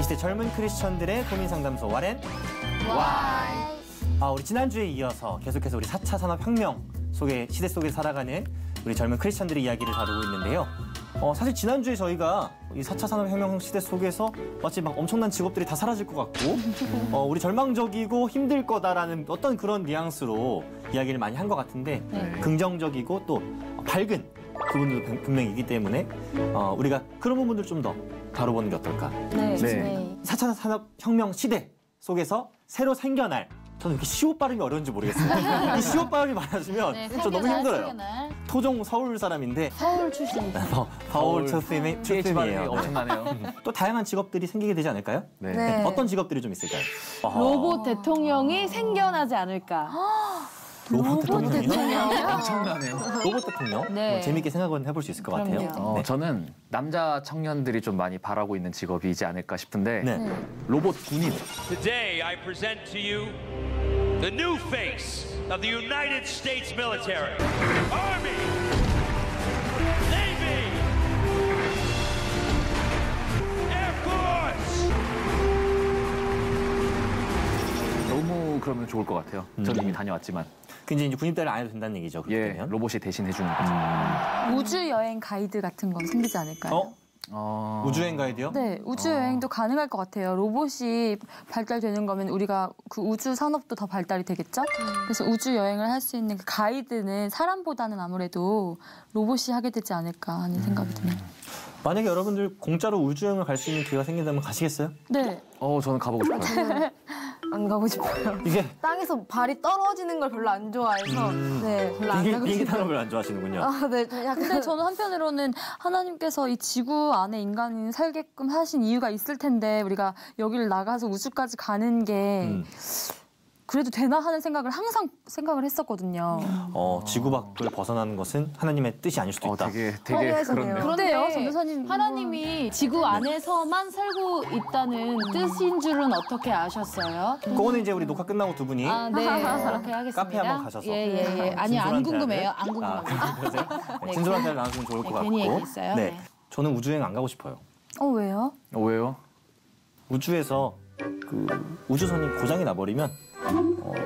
시대 젊은 크리스천들의 고민 상담소 와렌 우리 지난주에 이어서 계속해서 우리 4차 산업혁명 시대 속에 살아가는 우리 젊은 크리스천들의 이야기를 다루고 있는데요. 사실 지난주에 저희가 이 4차 산업혁명 시대 속에서 마치 막 엄청난 직업들이 다 사라질 것 같고 우리 절망적이고 힘들 거다라는 어떤 그런 뉘앙스로 이야기를 많이 한 것 같은데 긍정적이고 또 밝은 그분들도 분명히 있기 때문에 우리가 그런 부분들 좀 더 다뤄보는 게 어떨까. 네. 4차 산업혁명 시대 속에서 새로 생겨날 저는 이렇게 시옷 발음이 어려운지 모르겠어요. 이 시옷 발음이 많아지면 저 너무 힘들어요. 토종 서울 사람인데 서울 출신이죠. 서울 출신이에요. 엄청나네요. 또 다양한 직업들이 생기게 되지 않을까요? 네. 어떤 직업들이 좀 있을까요? 로봇 대통령이 생겨나지 않을까. 로봇 대통령이요? 엄청나네요. 로봇 대통령? 네. 재밌게 생각은 해볼 수 있을 것 같아요. 저는 남자 청년들이 좀 많이 바라고 있는 직업이지 않을까 싶은데 로봇 군인. Today I present to you the new face of the United States military. Army, Navy, Air Force. 너무 그러면 좋을 것 같아요. 저는 이미 다녀왔지만. 근데 이제 군입대를 안 해도 된다는 얘기죠. 그렇게 되면. 로봇이 대신 해주는 거죠. 우주 여행 가이드 같은 건 생기지 않을까요? 우주여행 가이드요? 네, 우주 여행도 가능할 것 같아요. 로봇이 발달되는 거면 우리가 그 우주 산업도 더 발달이 되겠죠? 그래서 우주 여행을 할 수 있는 그 가이드는 사람보다는 아무래도 로봇이 하게 되지 않을까 하는 생각이 드네요. 만약에 여러분들 공짜로 우주여행을 갈 수 있는 기회가 생긴다면 가시겠어요? 네. 저는 가보고 싶어요. 안 가고 싶어요. 이게 땅에서 발이 떨어지는 걸 별로 안 좋아해서 네, 별로 안 가고 비행기 싶어요. 타는 걸 안 좋아하시는군요. 네, 약간 근데 저는 한편으로는 하나님께서 이 지구 안에 인간이 살게끔 하신 이유가 있을 텐데 우리가 여기를 나가서 우주까지 가는 게 그래도 되나 하는 생각을 항상 생각을 했었거든요. 지구 밖을 벗어나는 것은 하나님의 뜻이 아닐 수도 있다. 되게 허무해서네요. 그렇네요. 그런데요, 전도사님. 하나님이 지구 안에서만 살고 있다는 뜻인 줄은 어떻게 아셨어요? 그거는 이제 우리 녹화 끝나고 두 분이 네. 그렇게 하겠습니다. 카페 한번 가셔서. 예. 아니, 안 진솔한 궁금해요. 대화를. 안 궁금합니다. 그러세요? 네, 진솔한 대화를 나누시면 좋을 것 같고. 괜히 얘기했어요. 네. 저는 우주여행 안 가고 싶어요. 왜요? 왜요? 우주에서 그 우주선이 고장이 나버리면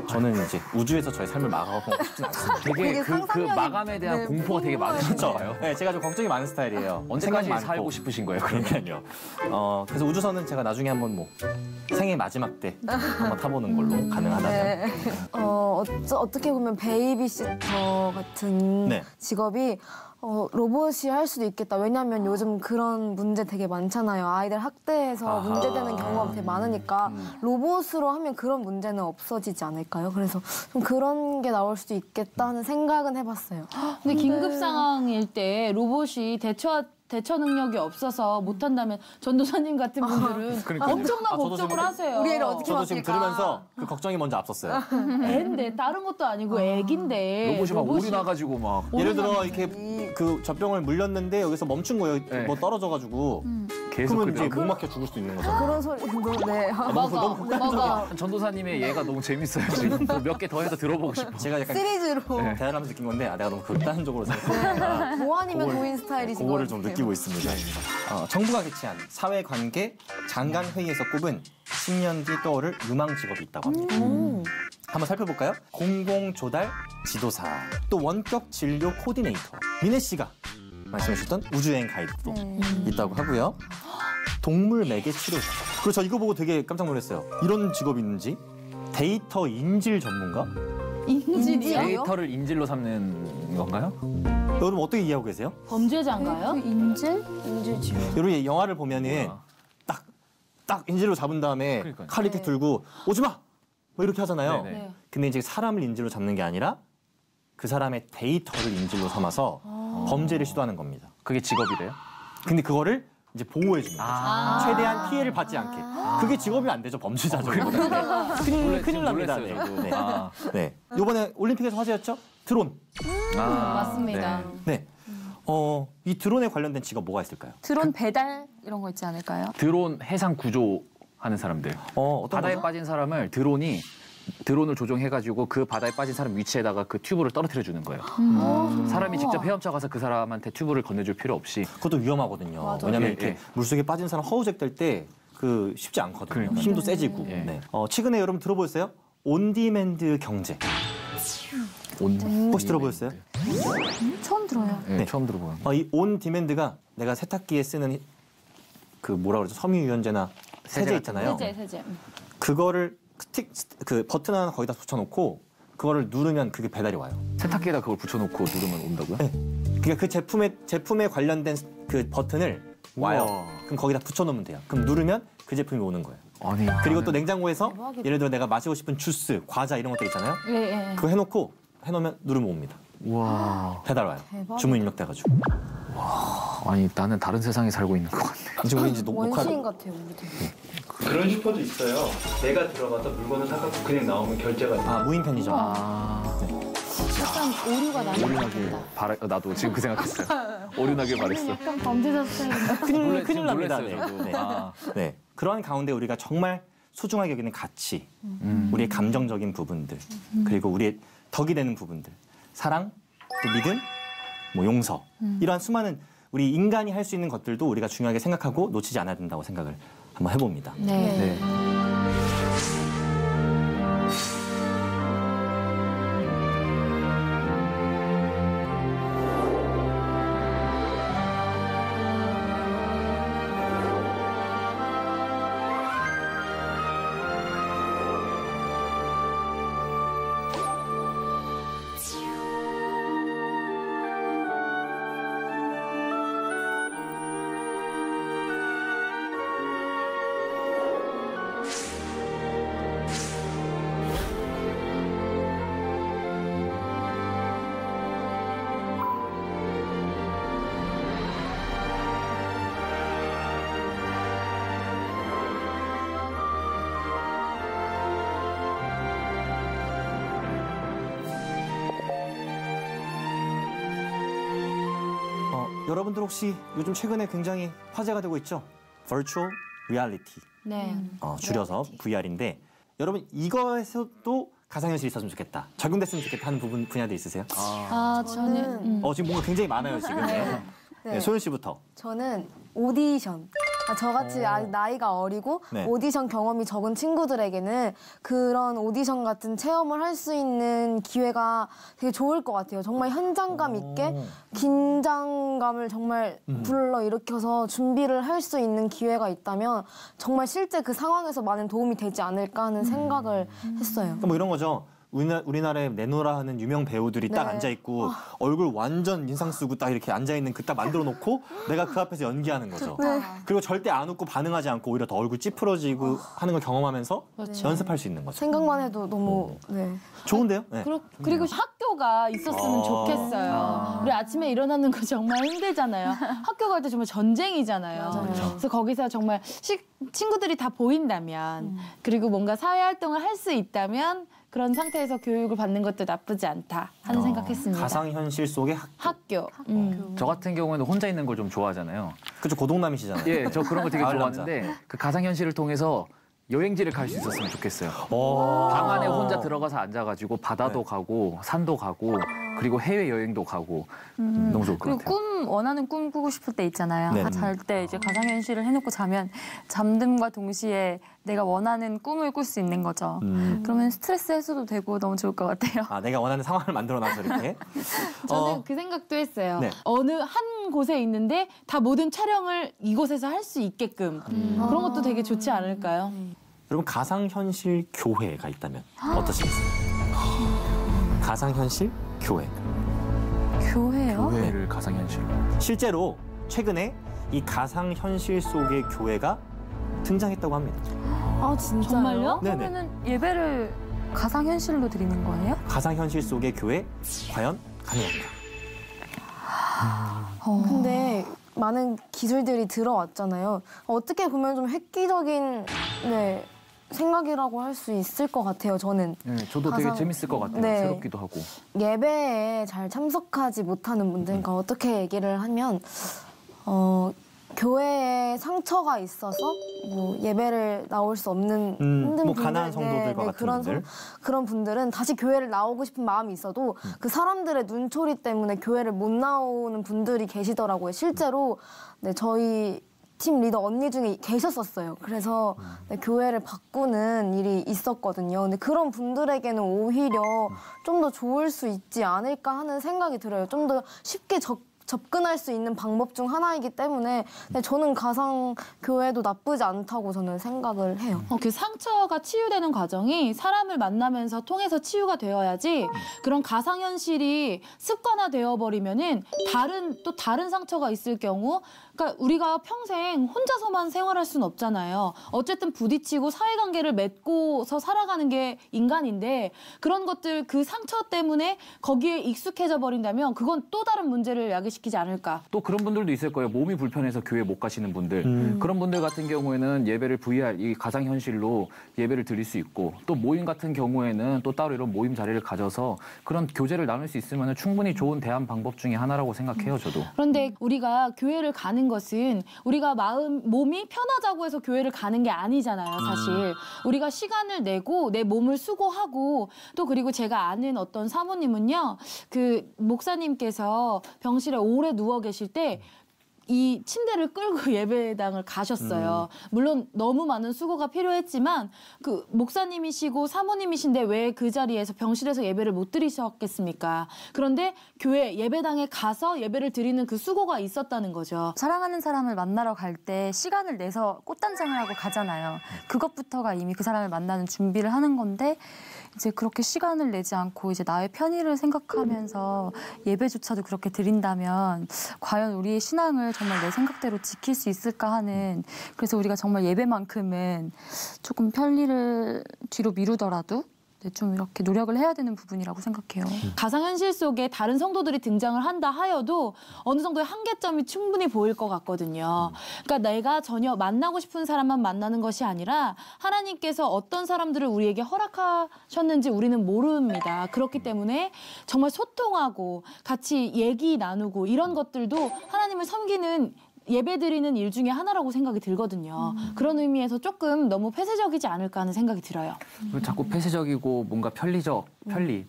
저는 이제 우주에서 저의 삶을 마감하고 싶진 않습니다. 되게 그 상상력이- 마감에 대한 공포가 되게 많으신가 봐요. 네, 제가 좀 걱정이 많은 스타일이에요. 언제까지 생각 많고. 살고 싶으신 거예요? 그러니까요. 그래서 우주선은 제가 나중에 한번 생애 마지막 때 한번 타보는 걸로 가능하다면. 어떻게 보면 베이비시터 같은 네. 직업이 로봇이 할 수도 있겠다. 왜냐하면 요즘 그런 문제 되게 많잖아요. 아이들 학대해서 문제되는 경우가 되게 많으니까 로봇으로 하면 그런 문제는 없어지지 않을까요? 그래서 좀 그런 게 나올 수도 있겠다 하는 생각은 해봤어요. 근데 긴급 상황일 때 로봇이 대처 능력이 없어서 못한다면 전도사님 같은 분들은 그러니까요. 엄청난 저도 걱정을 지금 하세요. 우리 애를 어떻게 저도 지금 맡길까? 들으면서 그 걱정이 먼저 앞섰어요. 애인데 다른 것도 아니고 애긴데 로봇이 막 오리 나가지고 막. 예를 들어 이렇게 그 젖병을 물렸는데 여기서 멈춘 거예요. 네. 뭐 떨어져가지고. 계속 그러면 이제 그냥 목 막혀 죽을 수도 있는 거죠. 그런 소리도 네. 먹어. 전도사님의 예가 너무 재밌어요. 지금 몇 개 더 해서 들어보고 싶어. 제가 약간 시리즈로 대화를 하면서 느낀 건데 내가 너무 극단적으로 생각했구나. 모아니면 그걸- 고인 스타일이신 것 그거를 좀 같아요. 느끼고 있습니다. 정부가 개최한 사회관계 장관회의에서 꼽은 10년 뒤 떠오를 유망 직업이 있다고 합니다. 한번 살펴볼까요? 공공조달 지도사, 또 원격 진료 코디네이터, 미네 씨가 말씀해 주셨던 우주여행 가이드도 있다고 하고요. 동물 매개 치료사. 그리고 저 이거 보고 되게 깜짝 놀랐어요. 이런 직업이 있는지. 데이터 인질 전문가? 인질이요? 데이터를 인질로 삼는 건가요? 여러분 어떻게 이해하고 계세요? 범죄자인가요? 인질? 여러분 영화를 보면은 딱 인질로 잡은 다음에 그러니까요. 칼 이렇게 들고 오지 마! 뭐 이렇게 하잖아요. 네네. 근데 이제 사람을 인질로 잡는 게 아니라 그 사람의 데이터를 인질로 삼아서 범죄를 시도하는 겁니다. 그게 직업이래요? 근데 그거를 이제 보호해 주는 거죠. 최대한 피해를 받지 않게. 그게 직업이 안 되죠. 범죄자죠. 큰일 납니다. 네. 저도. 네. 네. 이번에 올림픽에서 화제였죠? 드론. 맞습니다. 네. 이 드론에 관련된 직업 뭐가 있을까요? 드론 배달 이런 거 있지 않을까요? 드론 해상 구조하는 사람들. 어떤 바다에 거죠? 빠진 사람을 드론을 조종해가지고 그 바다에 빠진 사람 위치에다가 그 튜브를 떨어뜨려 주는 거예요. 사람이 직접 헤엄쳐 가서 그 사람한테 튜브를 건네줄 필요 없이. 그것도 위험하거든요. 왜냐면 예, 이렇게 예. 물속에 빠진 사람 허우적될 때 그 쉽지 않거든요. 그러니까요. 힘도 세지고. 네. 네. 최근에 여러분 들어보셨어요? 온디맨드 경제. 혹시 들어보셨어요? 처음 들어요. 네, 네. 처음 들어보는. 이 온디맨드가 내가 세탁기에 쓰는 그 뭐라 그러죠? 섬유유연제나 세제 있잖아요. 세제. 그거를 그 버튼 하나 거기다 붙여놓고 그거를 누르면 그게 배달이 와요. 세탁기에다 그걸 붙여놓고 누르면 온다고요? 네. 그러니까 그 제품에 관련된 그 버튼을 와요. 우와. 그럼 거기다 붙여놓으면 돼요. 그럼 누르면 그 제품이 오는 거예요. 아니 그리고 나는- 또 냉장고에서 대박이다. 예를 들어 내가 마시고 싶은 주스, 과자 이런 것들 있잖아요. 예. 그거 해놓으면 누르면 옵니다. 와. 배달 와요. 대박이다. 주문 입력돼가지고. 아니 나는 다른 세상에 살고 있는 것 같네. 지금 우리 이제 녹화를 원시인 같아요, 우리도. 그런 슈퍼도 있어요. 내가 들어가서 물건을 사갖고 그냥 나오면 결제가 돼요. 무인 편의점. 약간 오류가 나는 것 오류나길 같다. 나도 지금 그 생각했어요. 오류나길 바랬어. 약간 범죄자 스타일인데. 큰일 지금 납니다. 놀랐어요, 저도. 네. 아. 네. 그런 가운데 우리가 정말 소중하게 여기는 가치, 우리의 감정적인 부분들, 그리고 우리의 덕이 되는 부분들, 사랑, 또 믿음, 뭐 용서, 이러한 수많은 우리 인간이 할 수 있는 것들도 우리가 중요하게 생각하고 놓치지 않아야 된다고 생각을 한번 해봅니다. 네. 네. 여러분들 혹시 요즘 최근에 굉장히 화제가 되고 있죠? Virtual Reality. 네. 줄여서 VR인데 여러분 이거에서도 가상현실이 있었으면 좋겠다. 적용됐으면 좋겠다 하는 분야도 있으세요? 저는 지금 뭔가 굉장히 많아요 지금. 네, 소연 씨부터. 저는 오디션. 저같이 아직 나이가 어리고 네. 오디션 경험이 적은 친구들에게는 그런 오디션 같은 체험을 할 수 있는 기회가 되게 좋을 것 같아요. 정말 현장감 있게 긴장감을 정말 불러일으켜서 준비를 할 수 있는 기회가 있다면 정말 실제 그 상황에서 많은 도움이 되지 않을까 하는 생각을 했어요. 그러니까 뭐 이런 거죠. 우리나라에 내노라 하는 유명 배우들이 딱 네. 앉아있고 얼굴 완전 인상 쓰고 딱 이렇게 앉아있는 그 딱 만들어 놓고 내가 그 앞에서 연기하는 거죠. 그리고 절대 안 웃고 반응하지 않고 오히려 더 얼굴 찌푸러지고 하는 걸 경험하면서 연습할 수 있는 거죠. 생각만 해도 너무 네. 좋은데요? 네. 그리고 학교가 있었으면 좋겠어요. 우리 아침에 일어나는 거 정말 힘들잖아요. 학교 갈 때 정말 전쟁이잖아요. 그래서 거기서 정말 친구들이 다 보인다면 그리고 뭔가 사회활동을 할 수 있다면 그런 상태에서 교육을 받는 것도 나쁘지 않다 하는 생각했습니다. 가상현실 속의 학교. 저 같은 경우에는 혼자 있는 걸 좀 좋아하잖아요. 그죠 고동남이시잖아요. 예, 저 그런 거 되게 가을 좋아하는데 그 가상현실을 통해서 여행지를 갈 수 있었으면 좋겠어요. 오. 방 안에 혼자 들어가서 앉아가지고 바다도 네. 가고 산도 가고 그리고 해외 여행도 가고 너무 좋을 것 그리고 같아요. 원하는 꿈 꾸고 싶을 때 있잖아요. 네. 잘 때 이제 가상현실을 해놓고 자면 잠듦과 동시에 내가 원하는 꿈을 꿀 수 있는 거죠. 그러면 스트레스 해소도 되고 너무 좋을 것 같아요. 내가 원하는 상황을 만들어놔서 이렇게. 저는 그 생각도 했어요. 네. 어느 한 곳에 있는데 다 모든 촬영을 이곳에서 할 수 있게끔 그런 것도 되게 좋지 않을까요? 여러분 가상현실 교회가 있다면 어떠시겠어요? 가상현실 교회. 교회요? 교회를 가상현실. 실제로 최근에 이 가상현실 속의 교회가 등장했다고 합니다. 아 진짜요? 정말요? 네네. 그러면은 예배를 가상현실로 드리는 거예요? 가상현실 속의 교회 과연 가능한가? 근데 많은 기술들이 들어왔잖아요. 어떻게 보면 좀 획기적인 네, 생각이라고 할 수 있을 것 같아요. 저는 네, 저도 되게 가상- 재밌을 것 같아요. 네. 새롭기도 하고. 예배에 잘 참석하지 못하는 분들과 어떻게 얘기를 하면 교회에 상처가 있어서 뭐 예배를 나올 수 없는 힘든 뭐 분들, 가난한 성도들과 같은 분들. 그런 분들은 다시 교회를 나오고 싶은 마음이 있어도 그 사람들의 눈초리 때문에 교회를 못 나오는 분들이 계시더라고요. 실제로 네, 저희 팀 리더 언니 중에 계셨었어요. 그래서 네, 교회를 바꾸는 일이 있었거든요. 근데 그런 분들에게는 오히려 좀 더 좋을 수 있지 않을까 하는 생각이 들어요. 좀 더 쉽게 접근할 수 있는 방법 중 하나이기 때문에 저는 가상교회도 나쁘지 않다고 저는 생각을 해요. 그 상처가 치유되는 과정이 사람을 만나면서 통해서 치유가 되어야지 그런 가상현실이 습관화되어 버리면은 다른 상처가 있을 경우 그러니까 우리가 평생 혼자서만 생활할 수는 없잖아요. 어쨌든 부딪히고 사회관계를 맺고서 살아가는 게 인간인데 그런 것들 그 상처 때문에 거기에 익숙해져 버린다면 그건 또 다른 문제를 야기시키지 않을까. 또 그런 분들도 있을 거예요. 몸이 불편해서 교회 못 가시는 분들. 그런 분들 같은 경우에는 예배를 VR, 이 가상현실로 예배를 드릴 수 있고 또 모임 같은 경우에는 또 따로 이런 모임 자리를 가져서 그런 교제를 나눌 수 있으면 충분히 좋은 대안 방법 중에 하나라고 생각해요, 저도. 그런데 우리가 교회를 가는 것은 우리가 몸이 편하자고 해서 교회를 가는 게 아니잖아요, 사실. 우리가 시간을 내고 내 몸을 수고하고 또 그리고 제가 아는 어떤 사모님은요, 그 목사님께서 병실에 오래 누워 계실 때 이 침대를 끌고 예배당을 가셨어요. 물론 너무 많은 수고가 필요했지만 그 목사님이시고 사모님이신데 왜 그 자리에서 병실에서 예배를 못 드리셨겠습니까? 그런데 교회 예배당에 가서 예배를 드리는 그 수고가 있었다는 거죠. 사랑하는 사람을 만나러 갈 때 시간을 내서 꽃단장을 하고 가잖아요. 그것부터가 이미 그 사람을 만나는 준비를 하는 건데 이제 그렇게 시간을 내지 않고 이제 나의 편의를 생각하면서 예배조차도 그렇게 드린다면 과연 우리의 신앙을 정말 내 생각대로 지킬 수 있을까 하는, 그래서 우리가 정말 예배만큼은 조금 편리를 뒤로 미루더라도 좀 이렇게 노력을 해야 되는 부분이라고 생각해요. 가상현실 속에 다른 성도들이 등장을 한다 하여도 어느 정도의 한계점이 충분히 보일 것 같거든요. 그러니까 내가 전혀 만나고 싶은 사람만 만나는 것이 아니라 하나님께서 어떤 사람들을 우리에게 허락하셨는지 우리는 모릅니다. 그렇기 때문에 정말 소통하고 같이 얘기 나누고 이런 것들도 하나님을 섬기는 예배드리는 일 중에 하나라고 생각이 들거든요. 그런 의미에서 조금 너무 폐쇄적이지 않을까 하는 생각이 들어요. 자꾸 폐쇄적이고 뭔가 편리,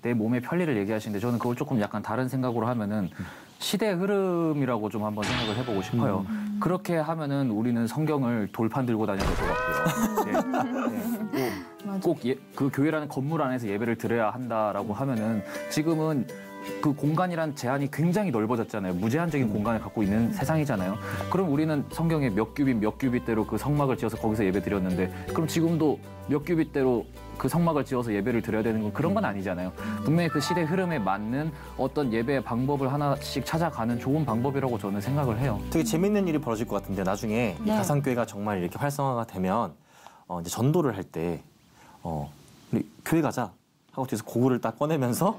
내 몸의 편리를 얘기하시는데 저는 그걸 조금 약간 다른 생각으로 하면은 시대의 흐름이라고 좀 한번 생각을 해보고 싶어요. 그렇게 하면은 우리는 성경을 돌판 들고 다녀야 될 것 같고요. 꼭 그 교회라는 건물 안에서 예배를 드려야 한다라고 하면은 지금은 그 공간이란 제한이 굉장히 넓어졌잖아요. 무제한적인 공간을 갖고 있는 세상이잖아요. 그럼 우리는 성경에 몇 규빗대로 그 성막을 지어서 거기서 예배 드렸는데 그럼 지금도 몇 규빗대로 그 성막을 지어서 예배를 드려야 되는 건 그런 건 아니잖아요. 분명히 그 시대 흐름에 맞는 어떤 예배의 방법을 하나씩 찾아가는 좋은 방법이라고 저는 생각을 해요. 되게 재밌는 일이 벌어질 것 같은데 나중에 이 가상교회가 정말 이렇게 활성화가 되면 이제 전도를 할 때 우리 교회 가자 하고 뒤에서 고구를 딱 꺼내면서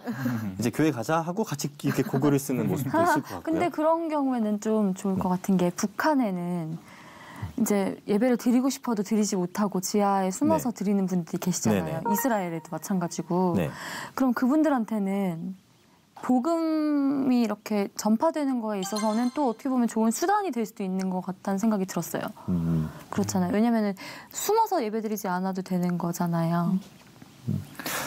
이제 교회 가자 하고 같이 이렇게 고구를 쓰는 모습도 있을 것 같고요. 근데 그런 경우에는 좀 좋을 것 같은 게 북한에는 이제 예배를 드리고 싶어도 드리지 못하고 지하에 숨어서 드리는 분들이 계시잖아요. 네네. 이스라엘에도 마찬가지고. 네. 그럼 그분들한테는 복음이 이렇게 전파되는 거에 있어서는 또 어떻게 보면 좋은 수단이 될 수도 있는 것 같다는 생각이 들었어요. 그렇잖아요. 왜냐하면 숨어서 예배드리지 않아도 되는 거잖아요.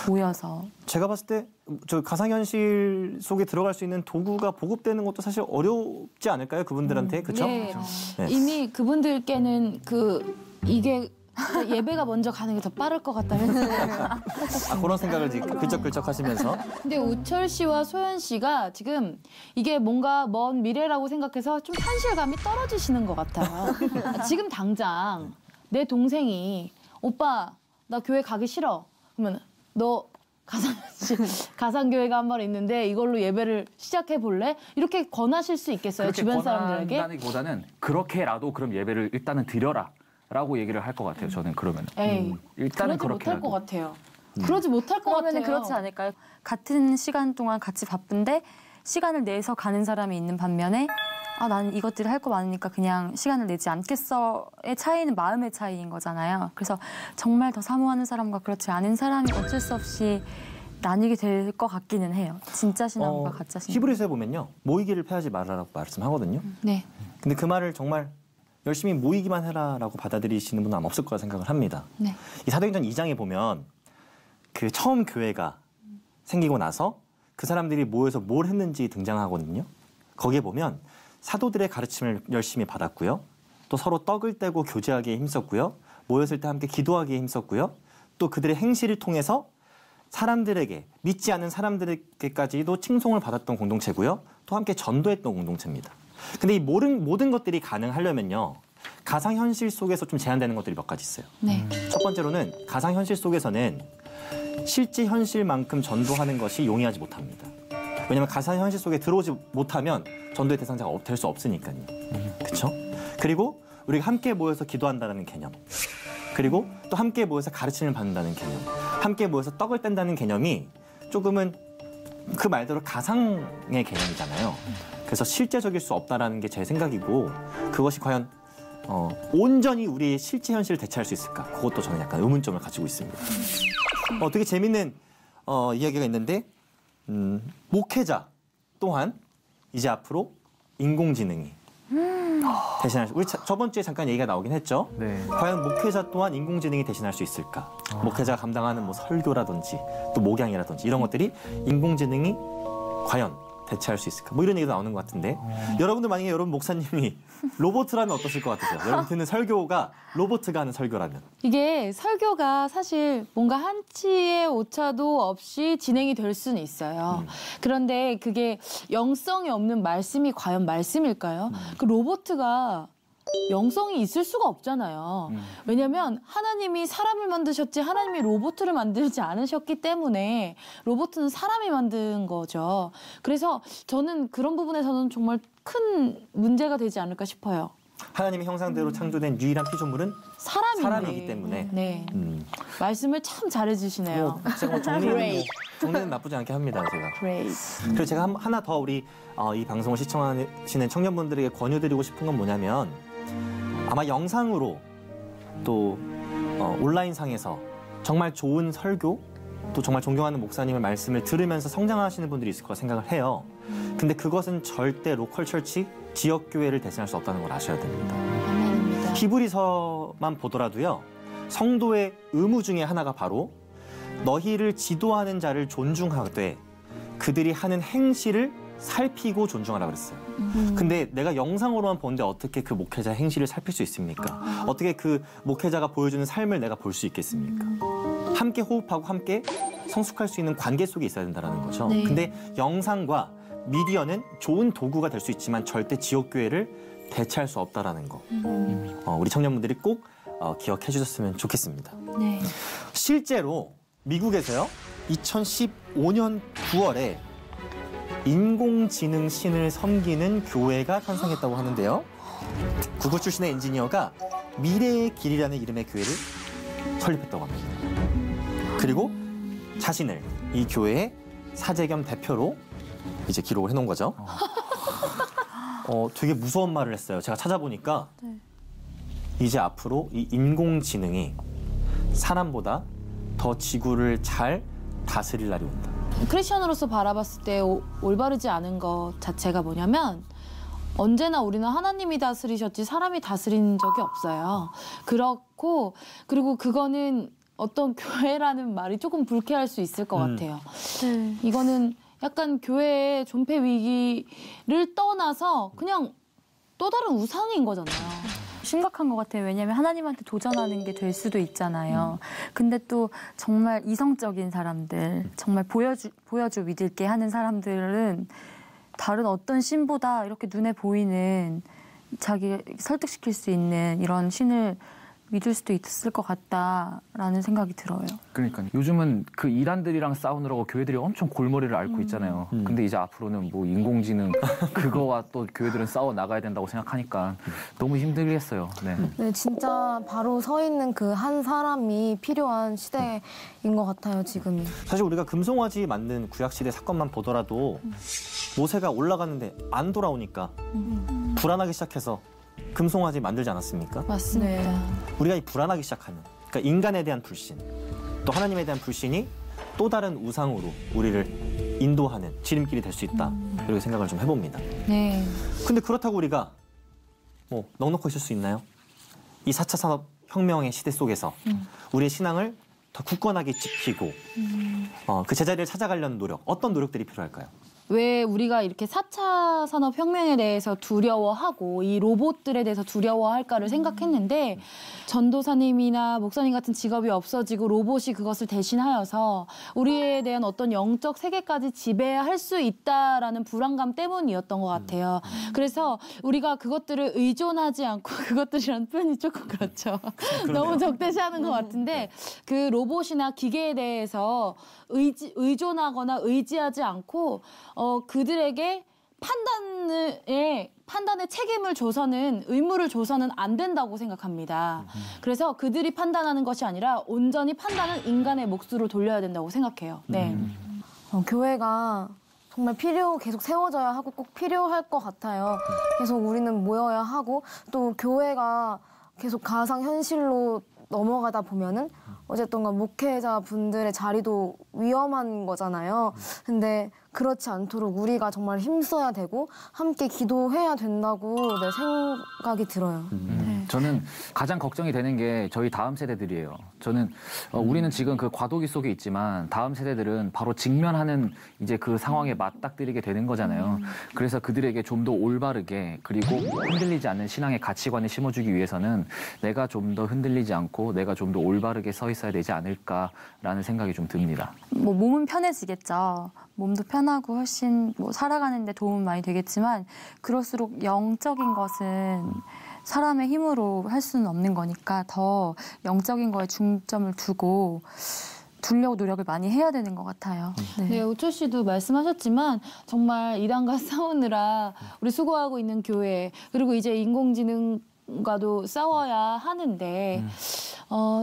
모여서. 제가 봤을 때 저 가상현실 속에 들어갈 수 있는 도구가 보급되는 것도 사실 어렵지 않을까요? 그분들한테 그렇죠? 네. 네. 이미 그분들께는 이게 예배가 먼저 가는 게 더 빠를 것 같다는 그런 생각을 글적글적 하시면서. 근데 우철 씨와 소연 씨가 지금 이게 뭔가 먼 미래라고 생각해서 좀 현실감이 떨어지시는 것 같아요. 지금 당장 내 동생이 오빠 나 교회 가기 싫어. 그러면 너 가상교회가 한 번 있는데 이걸로 예배를 시작해 볼래? 이렇게 권하실 수 있겠어요? 주변 사람들에게? 권한다기보다는 그렇게라도 그럼 예배를 일단은 드려라 라고 얘기를 할 것 같아요. 저는 그러면. 일단은 그러지 못할 것 그렇게라도. 같아요. 그러지 못할 것 그러면 같아요. 그렇지 않을까요? 같은 시간 동안 같이 바쁜데 시간을 내서 가는 사람이 있는 반면에 나는 이것들을 할 거 많으니까 그냥 시간을 내지 않겠어의 차이는 마음의 차이인 거잖아요. 그래서 정말 더 사모하는 사람과 그렇지 않은 사람이 어쩔 수 없이 나뉘게 될 것 같기는 해요. 진짜 신앙과 가짜 신앙. 히브리서에 보면요. 모이기를 패하지 말라라고 말씀하거든요. 네. 근데 그 말을 정말 열심히 모이기만 해라라고 받아들이시는 분은 아마 없을 거라 생각을 합니다. 네. 이 사도행전 2장에 보면 그 처음 교회가 생기고 나서 그 사람들이 모여서 뭘 했는지 등장하거든요. 거기에 보면 사도들의 가르침을 열심히 받았고요. 또 서로 떡을 떼고 교제하기에 힘썼고요. 모였을 때 함께 기도하기에 힘썼고요. 또 그들의 행실을 통해서 사람들에게, 믿지 않는 사람들에게까지도 칭송을 받았던 공동체고요. 또 함께 전도했던 공동체입니다. 근데 이 모든 것들이 가능하려면요. 가상현실 속에서 좀 제한되는 것들이 몇 가지 있어요. 네. 첫 번째로는 가상현실 속에서는 실제 현실만큼 전도하는 것이 용이하지 못합니다. 왜냐하면 가상현실 속에 들어오지 못하면 전도의 대상자가 될 수 없으니까요. 그렇죠? 그리고 우리가 함께 모여서 기도한다는 개념. 그리고 또 함께 모여서 가르침을 받는다는 개념. 함께 모여서 떡을 뗀다는 개념이 조금은 그 말대로 가상의 개념이잖아요. 그래서 실제적일 수 없다라는 게 제 생각이고 그것이 과연 온전히 우리의 실제 현실을 대체할 수 있을까? 그것도 저는 약간 의문점을 가지고 있습니다. 되게 재밌는 이야기가 있는데 목회자 또한 이제 앞으로 인공지능이 대신할 수, 우리 저번 주에 잠깐 얘기가 나오긴 했죠. 네. 과연 목회자 또한 인공지능이 대신할 수 있을까? 목회자가 감당하는 뭐 설교라든지 또 목양이라든지 이런 것들이 인공지능이 과연 대체할 수 있을까? 뭐 이런 얘기도 나오는 것 같은데 여러분들 만약에 여러분 목사님이 로봇이라면 어떠실 것 같으세요? 여러분 듣는 설교가 로봇가 하는 설교라면. 이게 설교가 사실 뭔가 한치의 오차도 없이 진행이 될 수는 있어요. 그런데 그게 영성이 없는 말씀이 과연 말씀일까요? 그 로봇가 영성이 있을 수가 없잖아요. 왜냐하면 하나님이 사람을 만드셨지 하나님이 로봇을 만들지 않으셨기 때문에 로봇은 사람이 만든 거죠. 그래서 저는 그런 부분에서는 정말 큰 문제가 되지 않을까 싶어요. 하나님의 형상대로 창조된 유일한 피조물은 사람이기 때문에. 네. 말씀을 참 잘해주시네요. 제가 뭐 정리는 나쁘지 않게 합니다. 제가. 그리고 제가 하나 더 우리 이 방송을 시청하시는 청년분들에게 권유드리고 싶은 건 뭐냐면 아마 영상으로 또 온라인상에서 정말 좋은 설교 또 정말 존경하는 목사님의 말씀을 들으면서 성장하시는 분들이 있을 거라 생각을 해요. 근데 그것은 절대 로컬 철치, 지역교회를 대신할 수 없다는 걸 아셔야 됩니다. 아멘입니다. 히브리서만 보더라도요. 성도의 의무 중에 하나가 바로 너희를 지도하는 자를 존중하되 그들이 하는 행실을 살피고 존중하라 그랬어요. 근데 내가 영상으로만 보는데 어떻게 그 목회자 행실을 살필 수 있습니까? 어떻게 그 목회자가 보여주는 삶을 내가 볼 수 있겠습니까? 함께 호흡하고 함께 성숙할 수 있는 관계 속에 있어야 된다는 거죠. 네. 근데 영상과 미디어는 좋은 도구가 될 수 있지만 절대 지역교회를 대체할 수 없다는 거. 우리 청년분들이 꼭 기억해 주셨으면 좋겠습니다. 네. 실제로 미국에서요. 2015년 9월에 인공지능 신을 섬기는 교회가 탄생했다고 하는데요. 구글 출신의 엔지니어가 미래의 길이라는 이름의 교회를 설립했다고 합니다. 그리고 자신을 이 교회의 사제 겸 대표로 이제 기록을 해놓은 거죠. 되게 무서운 말을 했어요. 제가 찾아보니까 이제 앞으로 이 인공지능이 사람보다 더 지구를 잘 다스릴 날이 온다. 크리스천으로서 바라봤을 때 올바르지 않은 것 자체가 뭐냐면 언제나 우리는 하나님이 다스리셨지 사람이 다스린 적이 없어요. 그리고 그거는 어떤 교회라는 말이 조금 불쾌할 수 있을 것 같아요. 이거는 약간 교회의 존폐 위기를 떠나서 그냥 또 다른 우상인 거잖아요. 심각한 것 같아요. 왜냐하면 하나님한테 도전하는 게 될 수도 있잖아요. 근데 또 정말 이성적인 사람들, 정말 보여줘 믿을게 하는 사람들은 다른 어떤 신보다 이렇게 눈에 보이는 자기 설득시킬 수 있는 이런 신을 믿을 수도 있을 것 같다라는 생각이 들어요. 그러니까 요즘은 그 이단들이랑 싸우느라고 교회들이 엄청 골머리를 앓고 있잖아요. 근데 이제 앞으로는 뭐 인공지능 그거와 또 교회들은 싸워 나가야 된다고 생각하니까 너무 힘들겠어요. 네. 네, 진짜 바로 서 있는 그 한 사람이 필요한 시대인 것 같아요, 지금이. 사실 우리가 금송아지 만든 구약시대 사건만 보더라도 모세가 올라갔는데 안 돌아오니까 불안하기 시작해서 금송아지 만들지 않았습니까? 맞습니다. 우리가 이 불안하기 시작하는 그러니까 인간에 대한 불신 또 하나님에 대한 불신이 또 다른 우상으로 우리를 인도하는 지름길이 될 수 있다. 이렇게 생각을 좀 해봅니다. 네. 근데 그렇다고 우리가 뭐 넉넉히 있을 수 있나요? 이 4차 산업혁명의 시대 속에서 우리의 신앙을 더 굳건하게 지키고 그 제자리를 찾아가려는 노력, 어떤 노력들이 필요할까요? 왜 우리가 이렇게 4차 산업혁명에 대해서 두려워하고 이 로봇들에 대해서 두려워할까를 생각했는데 전도사님이나 목사님 같은 직업이 없어지고 로봇이 그것을 대신하여서 우리에 대한 어떤 영적 세계까지 지배할 수 있다라는 불안감 때문이었던 것 같아요. 그래서 우리가 그것들을 의존하지 않고 그것들이라는 표현이 조금 그렇죠. 너무 적대시하는 것 같은데 그 로봇이나 기계에 대해서 의존하거나 의지하지 않고 그들에게 판단의 책임을 줘서는 의무를 줘서는 안 된다고 생각합니다. 그래서 그들이 판단하는 것이 아니라 온전히 판단은 인간의 몫으로 돌려야 된다고 생각해요. 네. 교회가 정말 계속 세워져야 하고 꼭 필요할 것 같아요. 계속 우리는 모여야 하고 또 교회가 계속 가상현실로 넘어가다 보면은 어쨌든 목회자 분들의 자리도 위험한 거잖아요. 근데 그렇지 않도록 우리가 정말 힘써야 되고 함께 기도해야 된다고 생각이 들어요. 저는 가장 걱정이 되는 게 저희 다음 세대들이에요. 저는 우리는 지금 그 과도기 속에 있지만 다음 세대들은 바로 직면하는 이제 그 상황에 맞닥뜨리게 되는 거잖아요. 그래서 그들에게 좀 더 올바르게 그리고 흔들리지 않는 신앙의 가치관을 심어주기 위해서는 내가 좀 더 흔들리지 않고 내가 좀 더 올바르게 서 있어야 되지 않을까라는 생각이 좀 듭니다. 뭐 몸은 편해지겠죠. 몸도 편하고 훨씬 살아가는 데 도움은 많이 되겠지만 그럴수록 영적인 것은 사람의 힘으로 할 수는 없는 거니까 더 영적인 거에 중점을 두려고 노력을 많이 해야 되는 것 같아요. 네, 우철 씨도 말씀하셨지만 정말 이단과 싸우느라 우리 수고하고 있는 교회 그리고 이제 인공지능과도 싸워야 하는데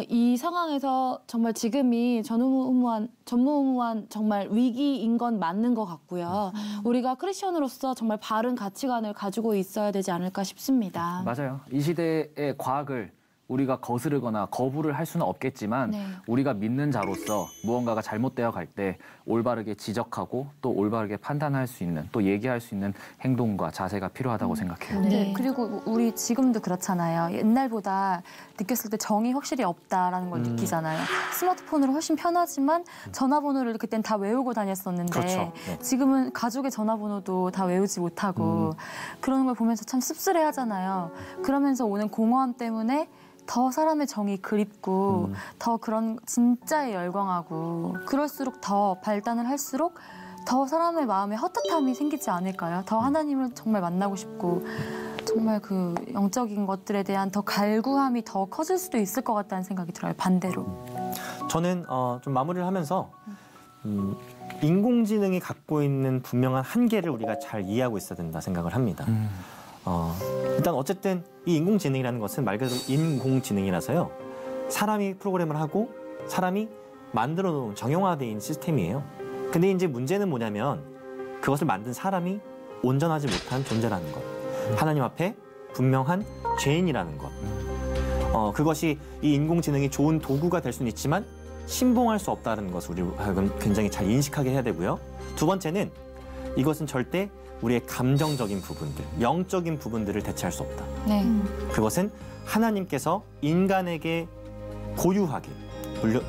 이 상황에서 정말 지금이 전무후무한 정말 위기인 건 맞는 것 같고요. 우리가 크리스천으로서 정말 바른 가치관을 가지고 있어야 되지 않을까 싶습니다. 맞아요. 이 시대의 과학을 우리가 거스르거나 거부를 할 수는 없겠지만 우리가 믿는 자로서 무언가가 잘못되어 갈 때 올바르게 지적하고 또 올바르게 판단할 수 있는 또 얘기할 수 있는 행동과 자세가 필요하다고 생각해요. 네. 그리고 우리 지금도 그렇잖아요. 옛날보다 느꼈을 때 정이 확실히 없다라는 걸 느끼잖아요. 스마트폰으로 훨씬 편하지만 전화번호를 그땐 다 외우고 다녔었는데 그렇죠. 지금은 가족의 전화번호도 다 외우지 못하고 그러는 걸 보면서 참 씁쓸해하잖아요. 그러면서 오는 공허함 때문에 더 사람의 정이 그립고 더 그런 진짜에 열광하고 그럴수록 더 발단을 할수록 더 사람의 마음에 헛헛함이 생기지 않을까요? 더 하나님을 정말 만나고 싶고 정말 그 영적인 것들에 대한 더 갈구함이 더 커질 수도 있을 것 같다는 생각이 들어요. 반대로. 저는 좀 마무리를 하면서 인공지능이 갖고 있는 분명한 한계를 우리가 잘 이해하고 있어야 된다 생각을 합니다. 일단 어쨌든 이 인공지능이라는 것은 말 그대로 인공지능이라서요. 사람이 프로그램을 하고 사람이 만들어 놓은 정형화되어 있는 시스템이에요. 근데 이제 문제는 뭐냐면 그것을 만든 사람이 온전하지 못한 존재라는 것. 하나님 앞에 분명한 죄인이라는 것. 그것이 이 인공지능이 좋은 도구가 될 수는 있지만 신봉할 수 없다는 것을 우리 굉장히 잘 인식하게 해야 되고요. 두 번째는 이것은 절대 우리의 감정적인 부분들, 영적인 부분들을 대체할 수 없다. 그것은 하나님께서 인간에게 고유하게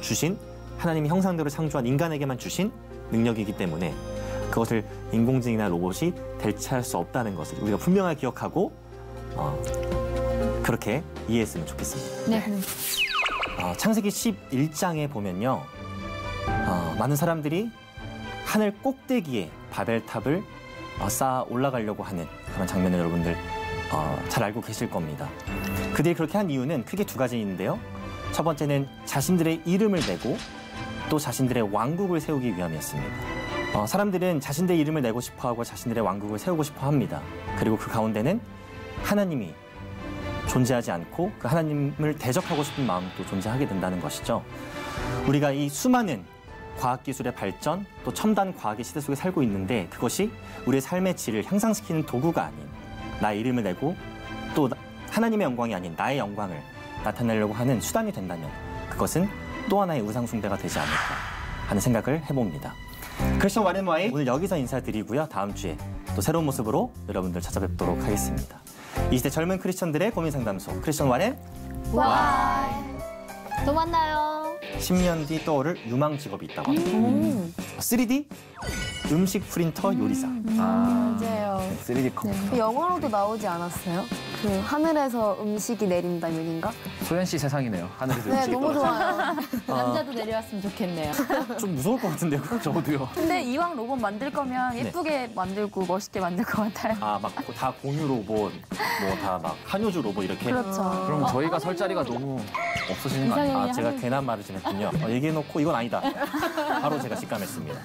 주신 하나님의 형상대로 창조한 인간에게만 주신 능력이기 때문에 그것을 인공지능이나 로봇이 대체할 수 없다는 것을 우리가 분명하게 기억하고 그렇게 이해했으면 좋겠습니다. 네. 창세기 11장에 보면요. 많은 사람들이 하늘 꼭대기에 바벨탑을 쌓아 올라가려고 하는 그런 장면을 여러분들 잘 알고 계실 겁니다. 그들이 그렇게 한 이유는 크게 두 가지인데요. 첫 번째는 자신들의 이름을 내고 또 자신들의 왕국을 세우기 위함이었습니다. 사람들은 자신들의 이름을 내고 싶어하고 자신들의 왕국을 세우고 싶어 합니다. 그리고 그 가운데는 하나님이 존재하지 않고 그 하나님을 대적하고 싶은 마음도 존재하게 된다는 것이죠. 우리가 이 수많은 과학기술의 발전, 또 첨단 과학의 시대 속에 살고 있는데 그것이 우리의 삶의 질을 향상시키는 도구가 아닌 나의 이름을 내고 또 하나님의 영광이 아닌 나의 영광을 나타내려고 하는 수단이 된다면 그것은 또 하나의 우상숭배가 되지 않을까 하는 생각을 해봅니다. 크리스천 와렌와이 오늘 여기서 인사드리고요. 다음 주에 또 새로운 모습으로 여러분들 찾아뵙도록 하겠습니다. 이 시대 젊은 크리스천들의 고민상담소 크리스천 와렌 와. 또 만나요. 10년 뒤 떠오를 유망 직업이 있다고 합니다. 3D 음식 프린터 요리사. 맞아요. 3D 컴퓨터. 영화로도 나오지 않았어요? 그 하늘에서 음식이 내린다면인가? 소연 씨 세상이네요. 하늘에서 네, 음식이 너무 좋아요. 남자도 내려왔으면 좋겠네요. 좀 무서울 것 같은데요. 저도요. 근데 이왕 로봇 만들 거면 예쁘게 만들고 멋있게 만들 것 같아요. 아, 막 다 공유 로봇, 뭐 다 막 한효주 로봇 이렇게. 그렇죠. 그럼 저희가 설 자리가 너무 없어지는 거 아니에요? 아, 제가 괜한 말을 좀 했군요. 얘기해놓고 이건 아니다. 바로 제가 직감했습니다.